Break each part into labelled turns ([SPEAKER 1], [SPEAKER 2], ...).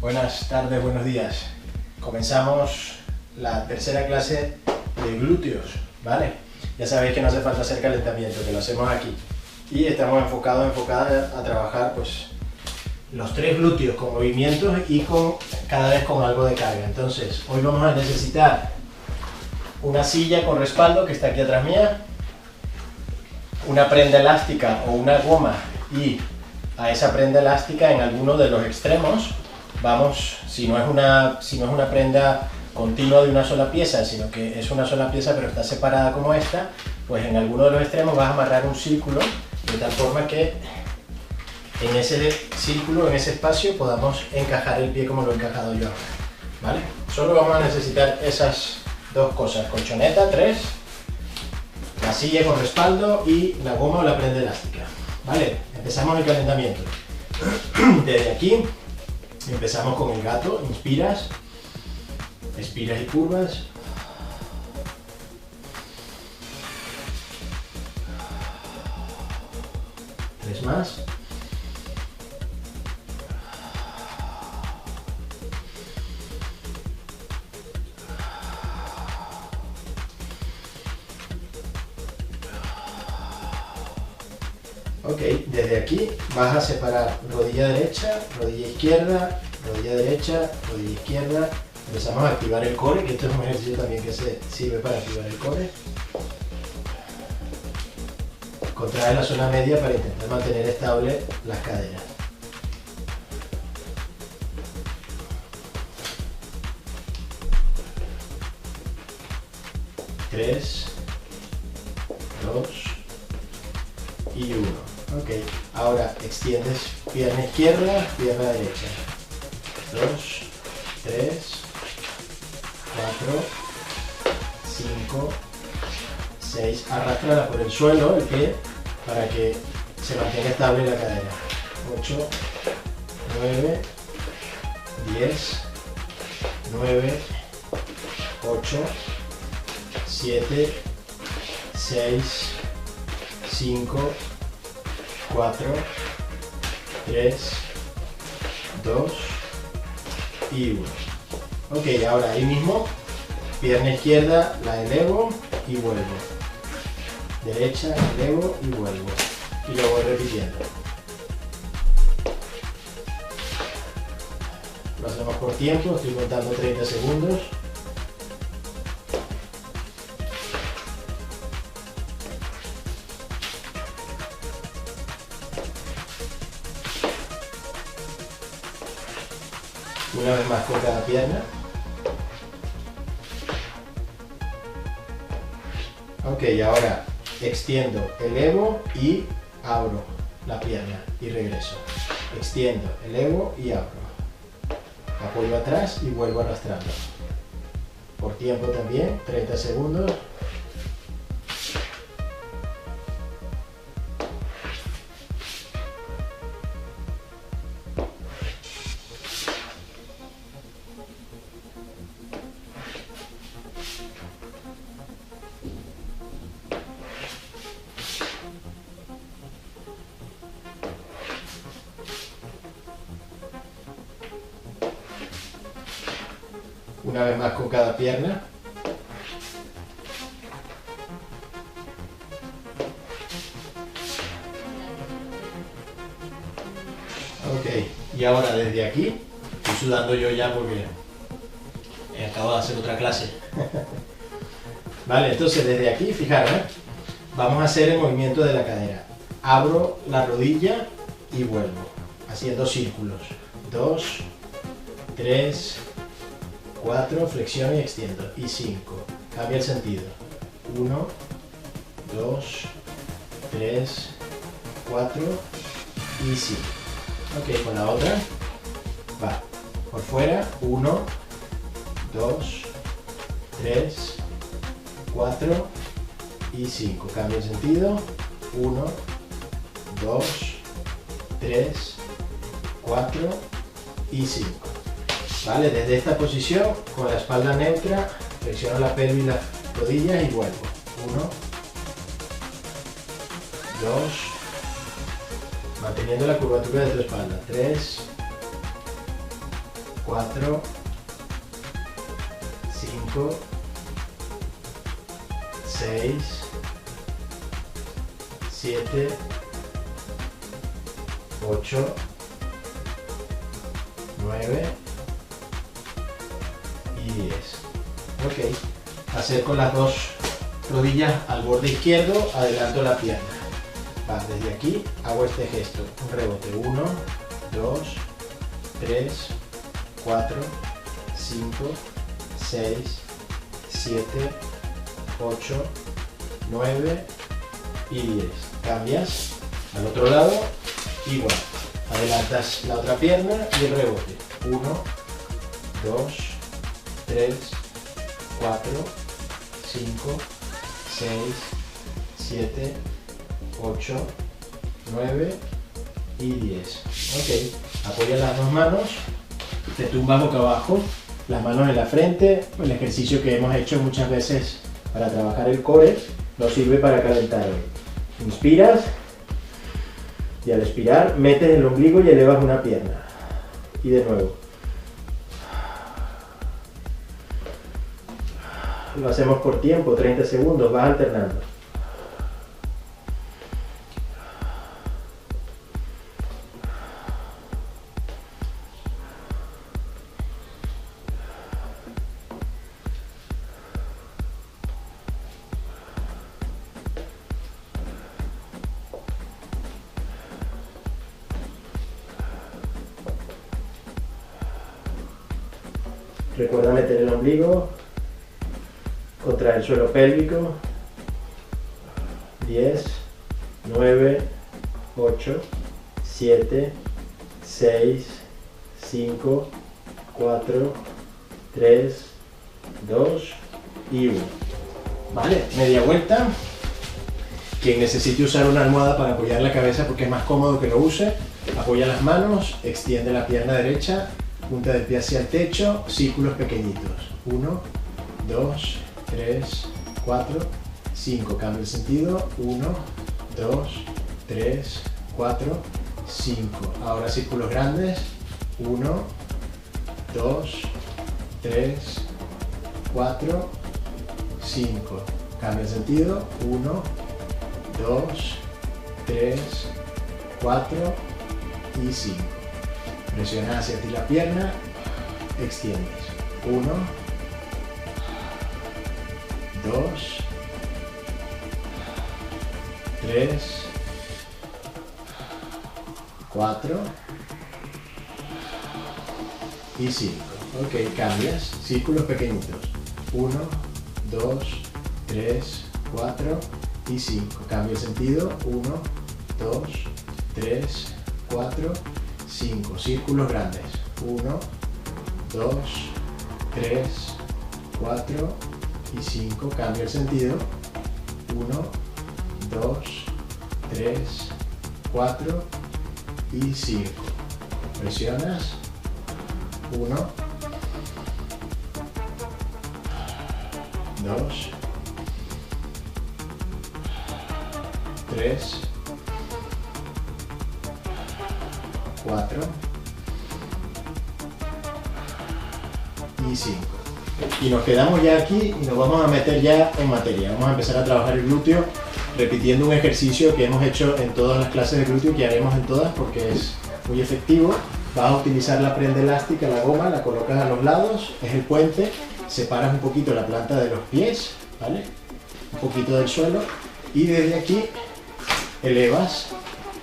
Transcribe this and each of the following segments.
[SPEAKER 1] Buenas tardes, buenos días. Comenzamos la tercera clase de glúteos, ¿vale? Ya sabéis que no hace falta hacer calentamiento, que lo hacemos aquí. Y estamos enfocadas a trabajar pues los tres glúteos con movimientos y cada vez con algo de carga. Entonces, hoy vamos a necesitar una silla con respaldo que está aquí atrás mía, una prenda elástica o una goma, y a esa prenda elástica en alguno de los extremos vamos, si no es una prenda continua de una sola pieza, sino que es una sola pieza pero está separada como esta, pues en alguno de los extremos vas a amarrar un círculo de tal forma que en ese círculo, en ese espacio, podamos encajar el pie como lo he encajado yo ahora, ¿vale? Solo vamos a necesitar esas dos cosas: colchoneta, 3, la silla con respaldo y la goma o la prenda elástica, ¿vale? Empezamos el calentamiento. Desde aquí empezamos con el gato. Inspiras, expiras y curvas. Tres más. Ok, desde aquí vas a separar rodilla derecha, rodilla izquierda, rodilla derecha, rodilla izquierda. Empezamos a activar el core, que esto es un ejercicio también que sirve para activar el core. Contrae la zona media para intentar mantener estable las caderas. Tres, 2 y 1. Ok, ahora extiendes pierna izquierda, pierna derecha. 2, 3, 4, 5, 6. Arrástrala por el suelo, el pie, para que se mantenga estable la cadera. 8, 9, 10, 9, 8, 7, 6, 5, 4, 3, 2 y 1. Ok, ahora ahí mismo, pierna izquierda la elevo y vuelvo. Derecha, elevo y vuelvo. Y lo voy repitiendo. Lo hacemos por tiempo, estoy contando 30 segundos. Una vez más con cada pierna. Ok, ahora extiendo, elevo y abro la pierna y regreso. Extiendo, elevo y abro. Apoyo atrás y vuelvo arrastrando. Por tiempo también, 30 segundos. Una vez más con cada pierna. Ok, y ahora desde aquí, estoy sudando yo ya porque he acabado de hacer otra clase. Vale, entonces desde aquí, fijaros, vamos a hacer el movimiento de la cadera. Abro la rodilla y vuelvo, haciendo círculos. 2, 3, 4, flexiono y extiendo. Y 5, cambia el sentido. 1, 2, 3, 4 y 5. Ok, con la otra. Va. Por fuera. 1, 2, 3, 4 y 5. Cambia el sentido. 1, 2, 3, 4 y 5. ¿Vale? Desde esta posición, con la espalda neutra, flexiono la pelvis y las rodillas y vuelvo. 1, 2, manteniendo la curvatura de tu espalda. 3, 4, 5, 6, 7, 8, 9 y 10. Ok, acerco las dos rodillas al borde izquierdo, adelanto la pierna. Va, desde aquí hago este gesto, un rebote, 1, 2, 3, 4, 5, 6, 7, 8, 9 y 10. Cambias al otro lado, igual. Adelantas la otra pierna y el rebote. 1, 2, 3, 4, 5, 6, 7, 8, 9 y 10. Ok, apoya las dos manos, te tumbas boca abajo, las manos en la frente. El ejercicio que hemos hecho muchas veces para trabajar el core nos sirve para calentar hoy. Inspiras y al expirar metes el ombligo y elevas una pierna. Y de nuevo. Lo hacemos por tiempo, 30 segundos, vas alternando. Recuerda meter el ombligo contra el suelo pélvico. 10, 9, 8, 7, 6, 5, 4, 3, 2 y 1. Vale, media vuelta. Quien necesite usar una almohada para apoyar la cabeza porque es más cómodo que lo use, apoya las manos, extiende la pierna derecha, punta del pie hacia el techo, círculos pequeñitos. 1, 2, 3, 4, 5. Cambia el sentido. 1, 2, 3, 4, 5. Ahora círculos grandes. 1, 2, 3, 4, 5. Cambia el sentido. 1, 2, 3, 4 y 5. Presiona hacia ti la pierna, extiendes. 1, 2, 3, 4 y 5. Ok, cambias. Círculos pequeñitos. 1, 2, 3, 4 y 5. Cambia el sentido. 1, 2, 3, 4, 5. Círculos grandes. 1, 2, 3, 4 y 5. Cambia el sentido. 1, 2, 3, 4 y 5. Presionas. 1, 2, 3, 4 y 5. Y nos quedamos ya aquí y nos vamos a meter ya en materia. Vamos a empezar a trabajar el glúteo repitiendo un ejercicio que hemos hecho en todas las clases de glúteo, que haremos en todas porque es muy efectivo. Vas a utilizar la prenda elástica, la goma, la colocas a los lados, es el puente, separas un poquito la planta de los pies, ¿vale? Un poquito del suelo y desde aquí elevas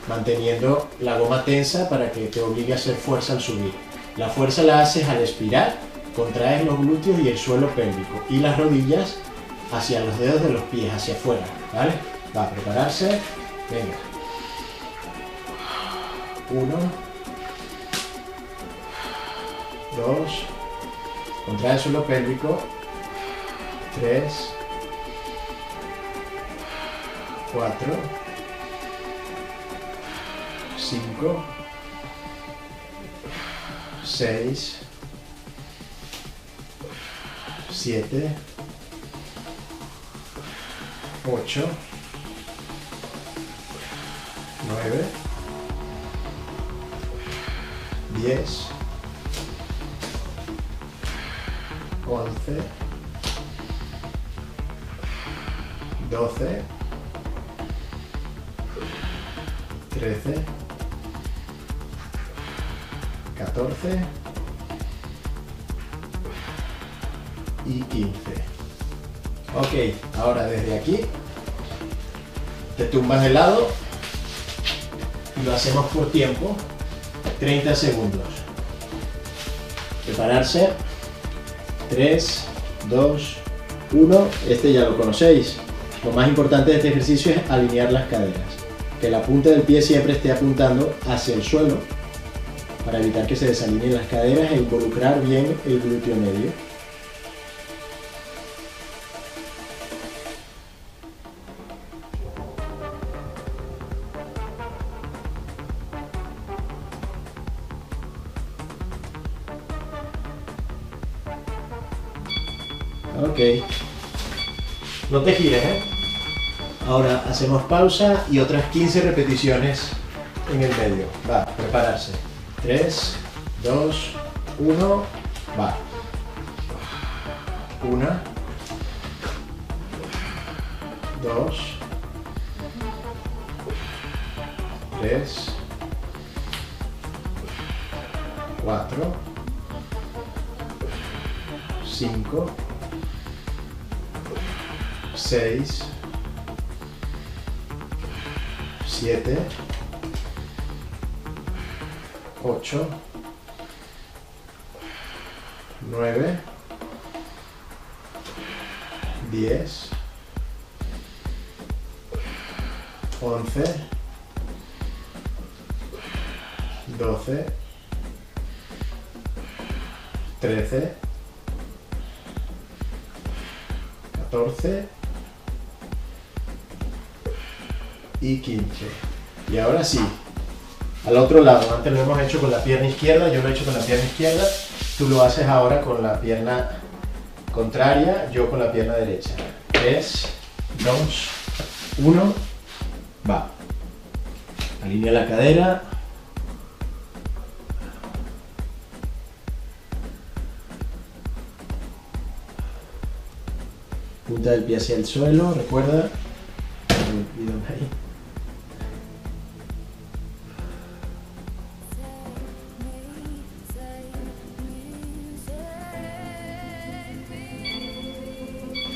[SPEAKER 1] manteniendo la goma tensa para que te obligue a hacer fuerza al subir. La fuerza la haces al expirar, contraes los glúteos y el suelo pélvico y las rodillas hacia los dedos de los pies, hacia afuera, ¿vale? Va a prepararse, venga. 1, 2, contrae el suelo pélvico, 3, 4, 5, 6, 7, 8, 9, 10, 11, 12, 13, 14 y 15. Ok, ahora desde aquí te tumbas de lado y lo hacemos por tiempo, 30 segundos. Prepararse, 3, 2, 1, este ya lo conocéis. Lo más importante de este ejercicio es alinear las caderas, que la punta del pie siempre esté apuntando hacia el suelo para evitar que se desalineen las caderas e involucrar bien el glúteo medio. Ok, no te gires, ¿eh? Ahora hacemos pausa y otras 15 repeticiones en el medio. Va, prepararse. 3, 2, 1, va. 1, 2, 3, 4, 5, 6, 7, 8, 9, 10, 11, 12, 13, 14 y 15. Y ahora sí, al otro lado. Antes lo hemos hecho con la pierna izquierda, yo lo he hecho con la pierna izquierda, tú lo haces ahora con la pierna contraria, yo con la pierna derecha. 3, 2, 1, va. Alinea la cadera. Punta del pie hacia el suelo, recuerda. Ahí.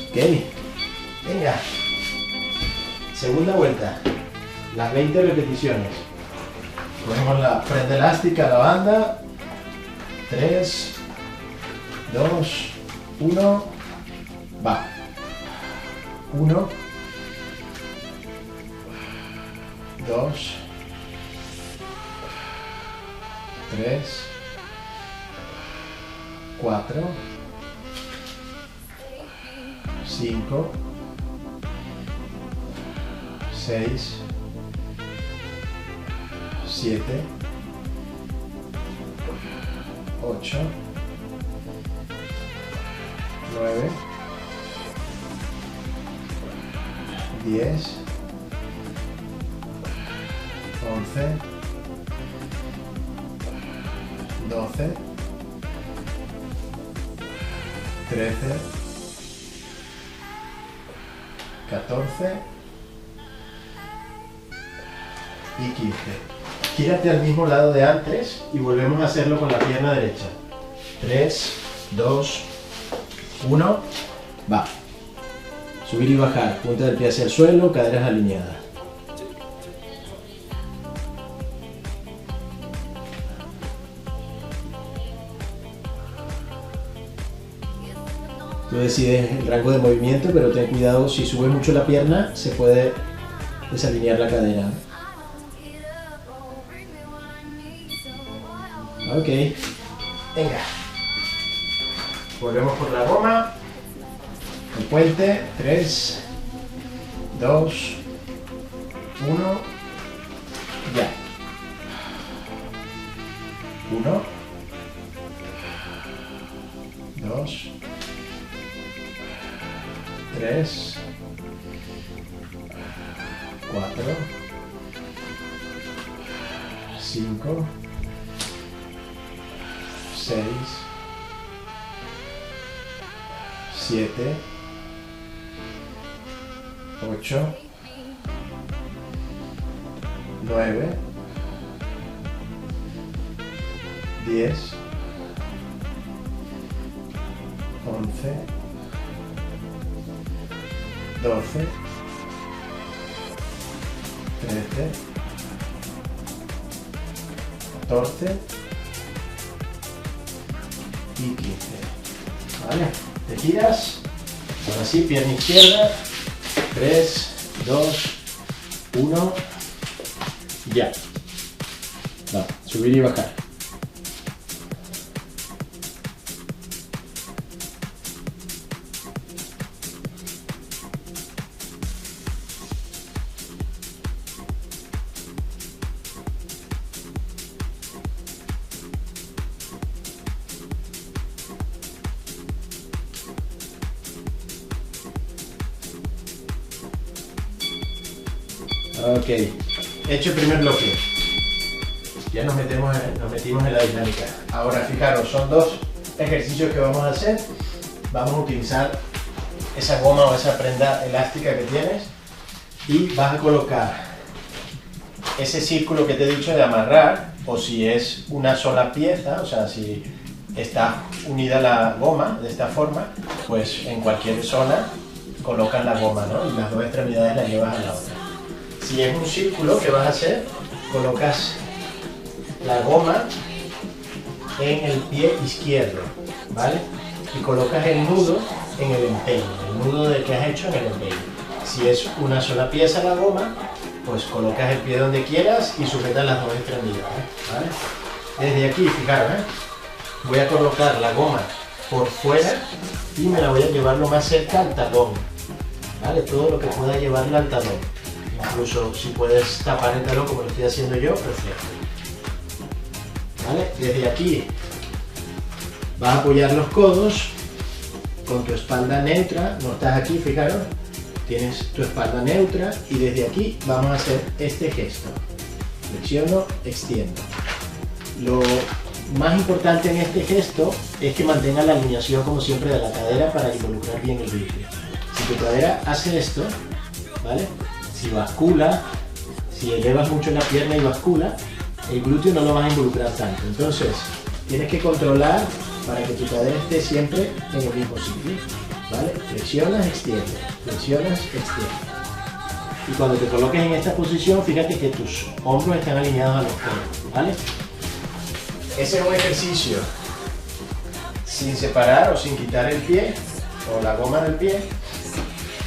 [SPEAKER 1] Ok, venga, segunda vuelta, las 20 repeticiones. Ponemos la prenda elástica, la banda. 3, 2, 1, va. 1, 2, 3, 4, 5, 6, 7, 8, 9, 10, 11, 12, 13, 14 y 15. Gírate al mismo lado de antes y volvemos a hacerlo con la pierna derecha. 3, 2, 1, va. Subir y bajar, punta del pie hacia el suelo, caderas alineadas. Tú decides el rango de movimiento, pero ten cuidado, si subes mucho la pierna, se puede desalinear la cadera. Ok, venga. Volvemos por la goma. El puente, 3, 2, 1, ya. 1, 2, 3, 4, 5, 6, 7, 8, 9, 10, 11, 12, 13, 14 y 15. ¿Vale? Te giras. Ahora sí, pierna izquierda. 3, 2, 1. Ya. Va, subir y bajar. Ok, hecho el primer bloque. Ya nos metimos en la dinámica. Ahora fijaros, son dos ejercicios que vamos a hacer. Vamos a utilizar esa goma o esa prenda elástica que tienes y vas a colocar ese círculo que te he dicho de amarrar, o si es una sola pieza, o sea, si está unida la goma de esta forma, pues en cualquier zona colocas la goma, ¿no? Y las dos extremidades las llevas a la otra. Si es un círculo, ¿qué vas a hacer? Colocas la goma en el pie izquierdo, ¿vale? Y colocas el nudo en el empeine, el nudo que has hecho en el empeine. Si es una sola pieza la goma, pues colocas el pie donde quieras y sujetas las dos extremidades, ¿vale? Desde aquí, fijaros, voy a colocar la goma por fuera y me la voy a llevar lo más cerca al talón, ¿vale? Todo lo que pueda llevarla al talón. Incluso si puedes tapar el talón como lo estoy haciendo yo, perfecto. ¿Vale? Desde aquí vas a apoyar los codos con tu espalda neutra, no estás aquí, fijaros, tienes tu espalda neutra y desde aquí vamos a hacer este gesto. Flexiono, extiendo. Lo más importante en este gesto es que mantenga la alineación como siempre de la cadera para involucrar bien el glúteo. Si tu cadera hace esto, ¿vale? Si bascula, si elevas mucho la pierna y bascula, el glúteo no lo vas a involucrar tanto. Entonces, tienes que controlar para que tu cadera esté siempre en el mismo sitio, ¿vale? Flexionas, extiendes, flexionas, extiendes. Y cuando te coloques en esta posición, fíjate que tus hombros están alineados a los codos, ¿vale? Ese es un ejercicio sin separar o sin quitar el pie o la goma del pie.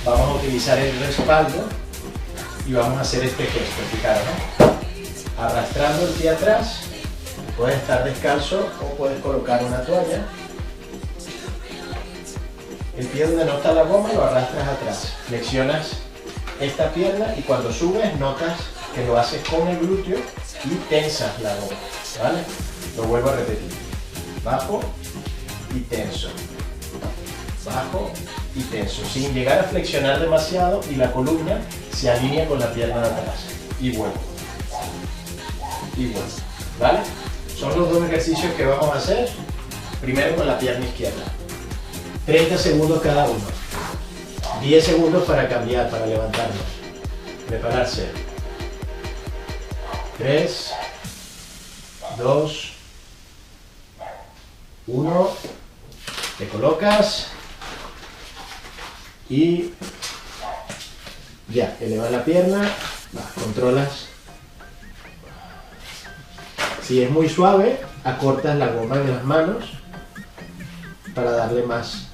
[SPEAKER 1] Vamos a utilizar el respaldo y vamos a hacer este gesto, fijaros, ¿no? Arrastrando el pie atrás, puedes estar descalzo o puedes colocar una toalla. El pie donde no está la goma lo arrastras atrás, flexionas esta pierna y cuando subes notas que lo haces con el glúteo y tensas la goma, ¿vale? Lo vuelvo a repetir, bajo y tenso, bajo y tenso, sin llegar a flexionar demasiado y la columna se alinea con la pierna de atrás. Y vuelvo. Y vuelvo. ¿Vale? Son los dos ejercicios que vamos a hacer. Primero con la pierna izquierda. 30 segundos cada uno. 10 segundos para cambiar, para levantarnos. Prepararse. 3, 2, 1. Te colocas. Y ya, elevas la pierna, controlas. Si es muy suave, acortas la goma de las manos para darle más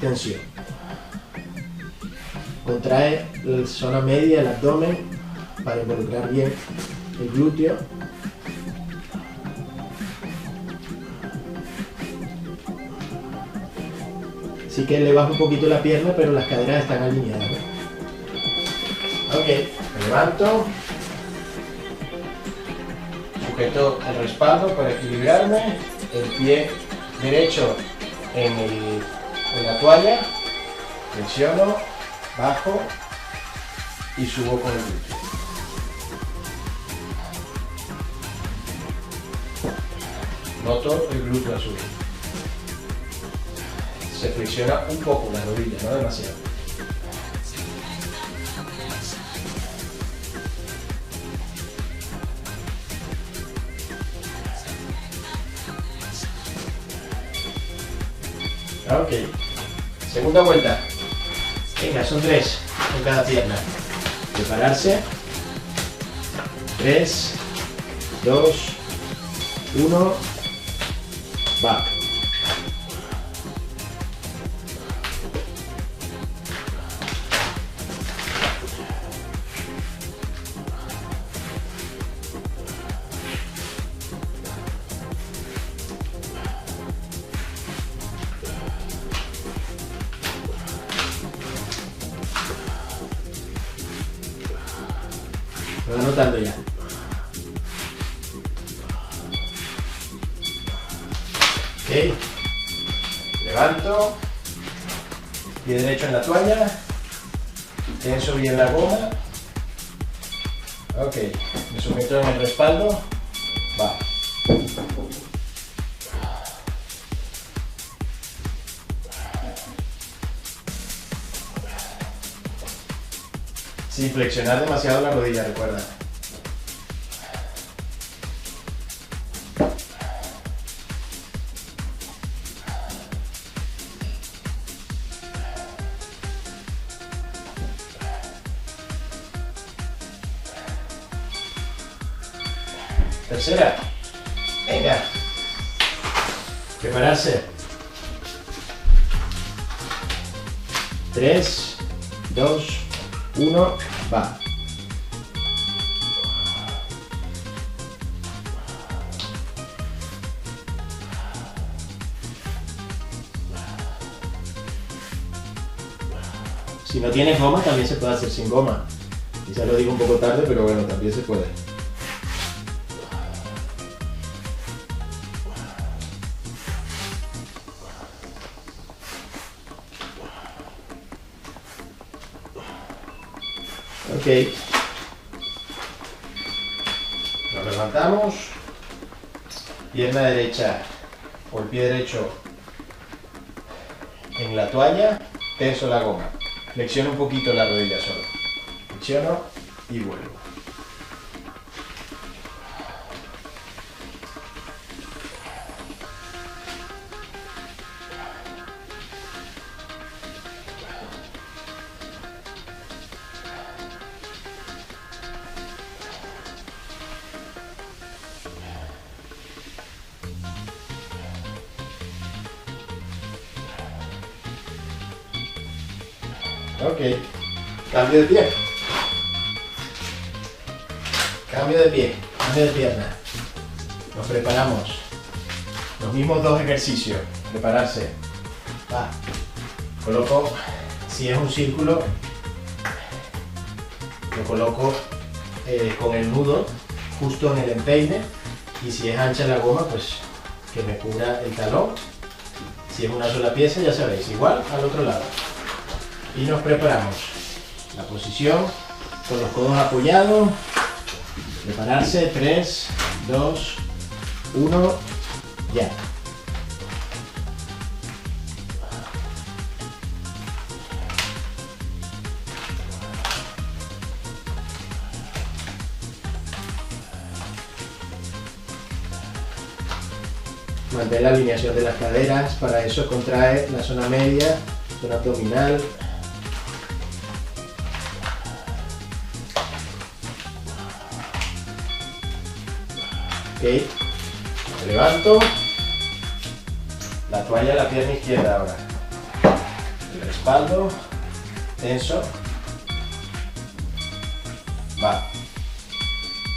[SPEAKER 1] tensión. Contrae la zona media del abdomen para involucrar bien el glúteo. Sí que elevas un poquito la pierna, pero las caderas están alineadas, ¿no? Ok, me levanto, sujeto el respaldo para equilibrarme, el pie derecho en la toalla, flexiono, bajo y subo con el glúteo. Noto el glúteo a subir. se flexiona un poco la rodilla, no demasiado. Ok, segunda vuelta. Venga, son 3 en cada pierna. Prepararse. 3, 2, 1, va. Lo va anotando ya. Ok. Levanto. Pie derecho en la toalla. Tenso bien la goma. Ok. Me sujeto en el respaldo. Va. Sin flexionar demasiado la rodilla, recuerda. Tercera. Venga. Prepararse. 3, 2, 1, va. Si no tienes goma, también se puede hacer sin goma. Quizás lo digo un poco tarde, pero bueno, también se puede. Ok. Nos levantamos. Pierna derecha o el pie derecho en la toalla. Tenso la goma. Flexiono un poquito la rodilla solo. Flexiono y vuelvo. Ok, cambio de pie. Cambio de pie, cambio de pierna. Nos preparamos. Los mismos 2 ejercicios. Prepararse. Va. Coloco, si es un círculo, lo coloco con el nudo justo en el empeine. Y si es ancha la goma, pues que me cubra el talón. Si es una sola pieza, ya sabéis, igual al otro lado. Y nos preparamos. La posición con los codos apoyados. Prepararse. 3, 2, 1, ya. Mantén la alineación de las caderas, para eso contrae la zona media, zona abdominal. Ok, me levanto, la toalla a la pierna izquierda ahora, el respaldo, tenso, va,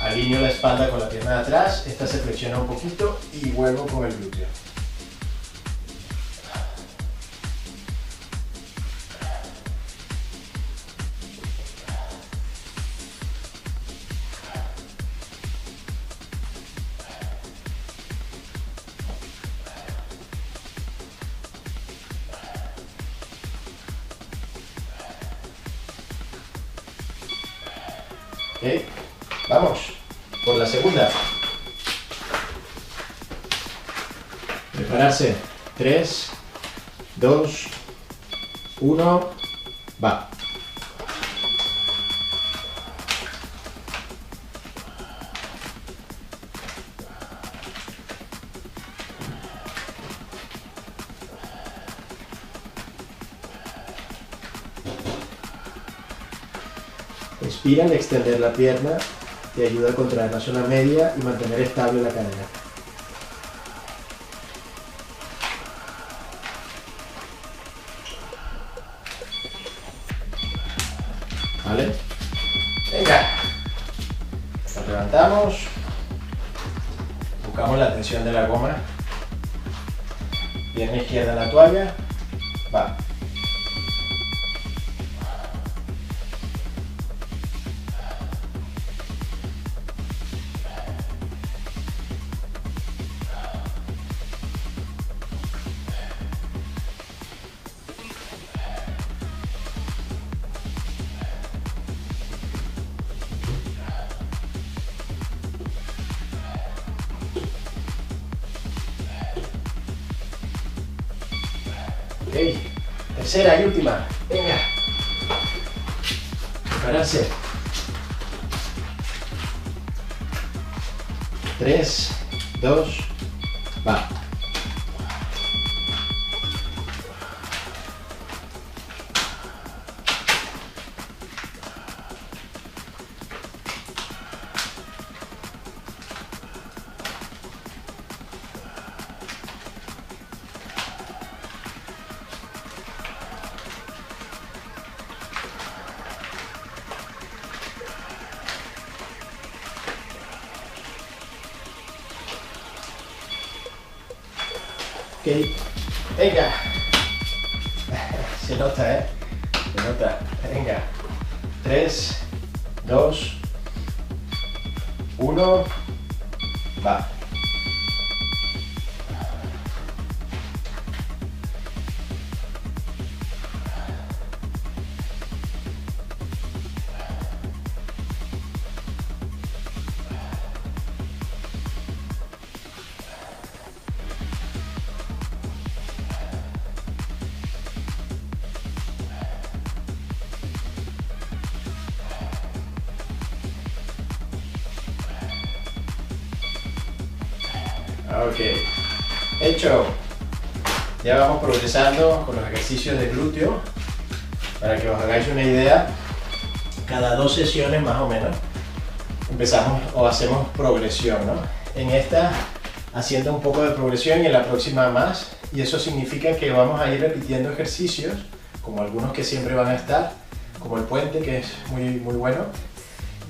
[SPEAKER 1] alineo la espalda con la pierna de atrás, esta se flexiona un poquito y vuelvo con el glúteo. Ok, vamos por la segunda. Prepararse. 3, 2, 1, va. Expira al extender la pierna, te ayuda a contraer la zona media y mantener estable la cadera. ¿Vale? Venga. Nos levantamos. Buscamos la tensión de la goma. Pierna izquierda en la toalla. Va. Ok, tercera y última. Venga. Prepararse. 3, 2, va. Ok, venga. Se nota, ¿eh? Se nota. Venga. 3, 2, 1, va. Ok, hecho. Ya vamos progresando con los ejercicios de glúteo. Para que os hagáis una idea, cada 2 sesiones más o menos empezamos o hacemos progresión, ¿no? En esta haciendo un poco de progresión y en la próxima más, y eso significa que vamos a ir repitiendo ejercicios, como algunos que siempre van a estar, como el puente, que es muy bueno,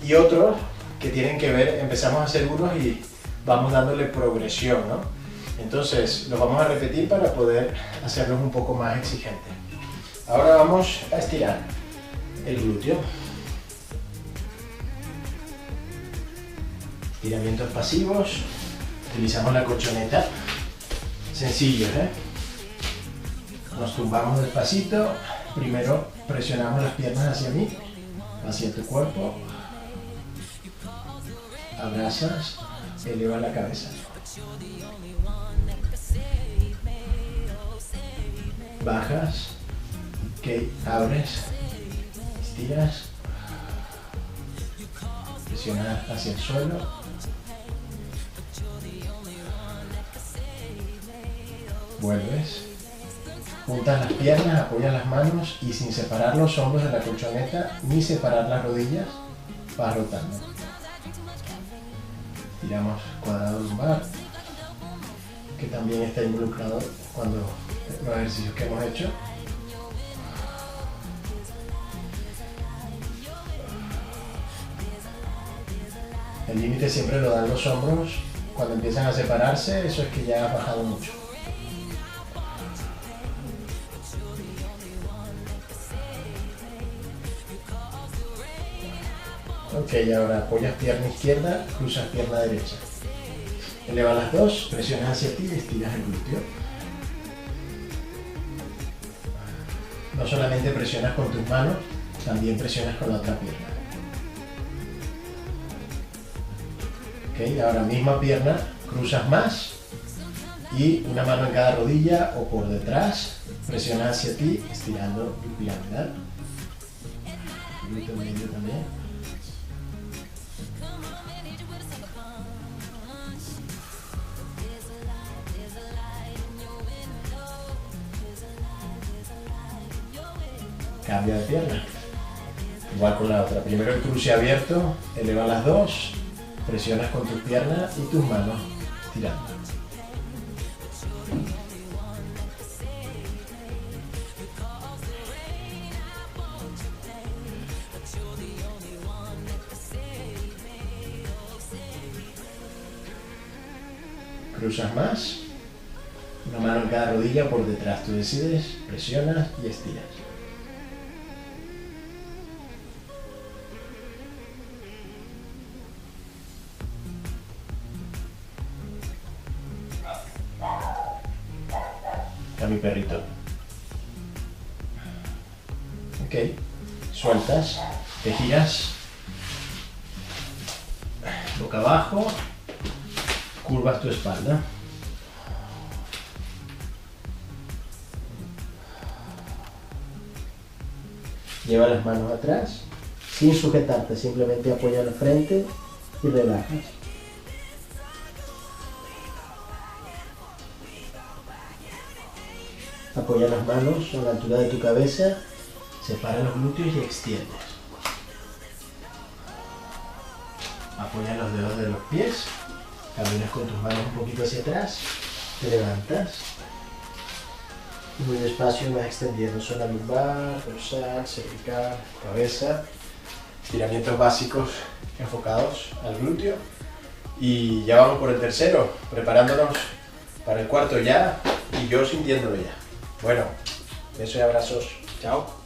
[SPEAKER 1] y otros que tienen que ver, empezamos a hacer unos y vamos dándole progresión, ¿no? Entonces los vamos a repetir para poder hacerlos un poco más exigentes. Ahora vamos a estirar el glúteo. Estiramientos pasivos. Utilizamos la colchoneta. Sencillos, ¿eh? Nos tumbamos despacito. Primero presionamos las piernas hacia mí, hacia tu cuerpo. Abrazas, elevas la cabeza. Bajas. Ok, abres, estiras, presionas hacia el suelo, vuelves, juntas las piernas, apoyas las manos y sin separar los hombros de la colchoneta ni separar las rodillas, vas rotando. Tiramos cuadrado lumbar, que también está involucrado cuando los ejercicios que hemos hecho. El límite siempre lo dan los hombros. Cuando empiezan a separarse, eso es que ya ha bajado mucho. Ok, ahora apoyas pierna izquierda, cruzas pierna derecha. Eleva las dos, presionas hacia ti y estiras el glúteo. No solamente presionas con tus manos, también presionas con la otra pierna. Ok, ahora misma pierna, cruzas más y una mano en cada rodilla o por detrás Presiona hacia ti, estirando el piramidal. Glúteo medio también. Cambia de pierna. Igual con la otra. Primero el cruce abierto, eleva las dos, presionas con tus piernas y tus manos estirando. Cruzas más, una mano en cada rodilla por detrás. Tú decides, presionas y estiras. A mi perrito. Ok, sueltas, te giras, boca abajo, curvas tu espalda. Lleva las manos atrás, sin sujetarte, simplemente apoya la frente y relajas. Apoya las manos a la altura de tu cabeza, separa los glúteos y extiendes. Apoya los dedos de los pies, caminas con tus manos un poquito hacia atrás, te levantas. Y muy despacio vas extendiendo zona lumbar, dorsal, cervical, cabeza. Estiramientos básicos enfocados al glúteo. Y ya vamos por el tercero, preparándonos para el cuarto ya y yo sintiéndolo ya. Bueno, besos y abrazos. Chao.